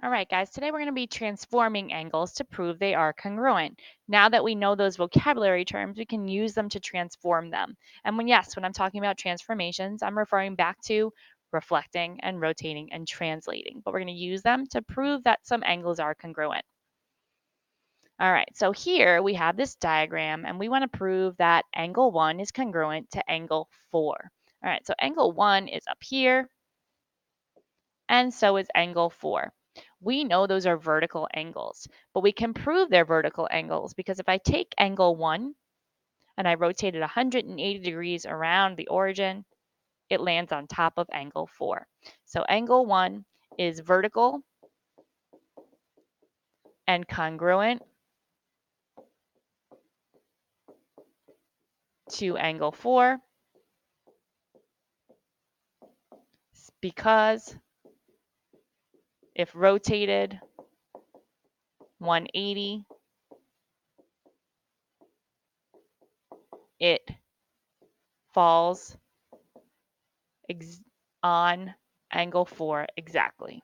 All right, guys, today we're going to be transforming angles to prove they are congruent. Now that we know those vocabulary terms, we can use them to transform them. And when I'm talking about transformations, I'm referring back to reflecting and rotating and translating. But we're going to use them to prove that some angles are congruent. All right, so here we have this diagram, and we want to prove that angle 1 is congruent to angle 4. All right, so angle 1 is up here, and so is angle 4. We know those are vertical angles, but we can prove they're vertical angles because if I take angle 1 and I rotate it 180 degrees around the origin, it lands on top of angle 4. So angle 1 is vertical and congruent to angle 4 because if rotated 180, it falls on angle 4 exactly.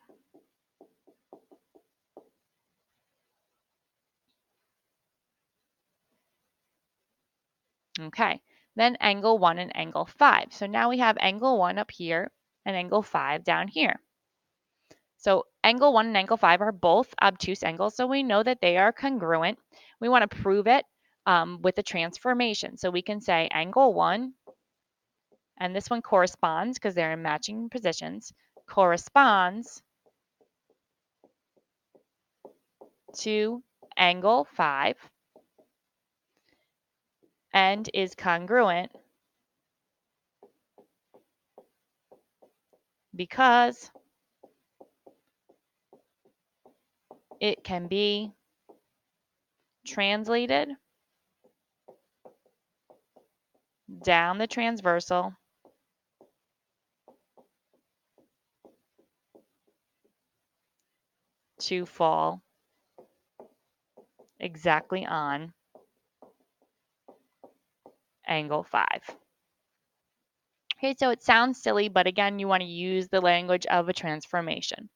Okay, then angle 1 and angle 5. So now we have angle 1 up here and angle 5 down here. So angle 1 and angle 5 are both obtuse angles, so we know that they are congruent. We want to prove it with a transformation. So we can say angle 1, and this one corresponds because they're in matching positions, corresponds to angle 5 and is congruent because it can be translated down the transversal to fall exactly on angle 5. Okay, so it sounds silly, but again, you want to use the language of a transformation.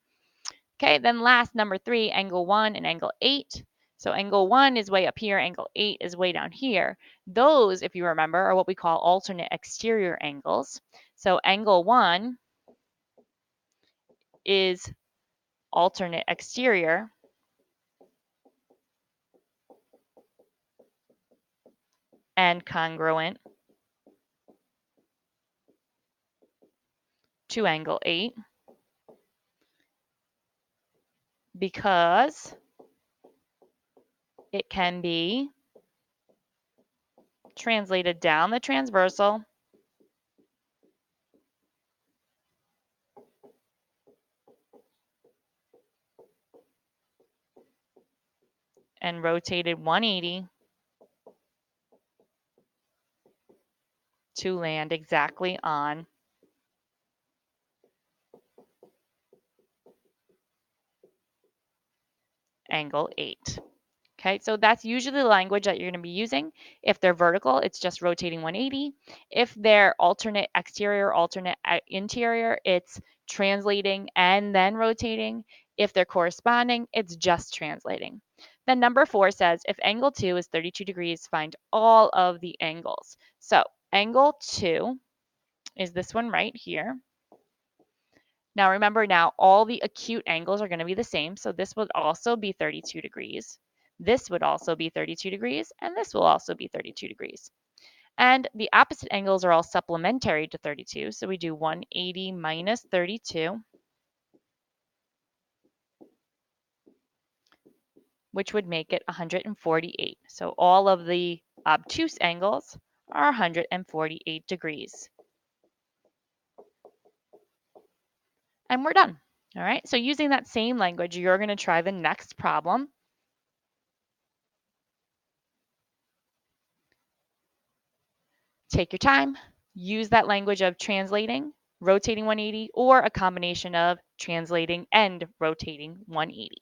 Okay, then last, number 3, angle 1 and angle 8. So angle 1 is way up here, angle 8 is way down here. Those, if you remember, are what we call alternate exterior angles. So angle 1 is alternate exterior and congruent to angle 8 because it can be translated down the transversal and rotated 180 to land exactly on angle 8. Okay, so that's usually the language that you're going to be using. If they're vertical, it's just rotating 180. If they're alternate exterior, alternate interior, it's translating and then rotating. If they're corresponding, it's just translating. Then number 4 says, if angle 2 is 32 degrees, find all of the angles. So angle 2 is this one right here. Now remember, now all the acute angles are going to be the same. So this would also be 32 degrees. This would also be 32 degrees, and this will also be 32 degrees. And the opposite angles are all supplementary to 32. So we do 180 minus 32, which would make it 148. So all of the obtuse angles are 148 degrees. And we're done. All right, so using that same language, you're going to try the next problem. Take your time, use that language of translating, rotating 180, or a combination of translating and rotating 180.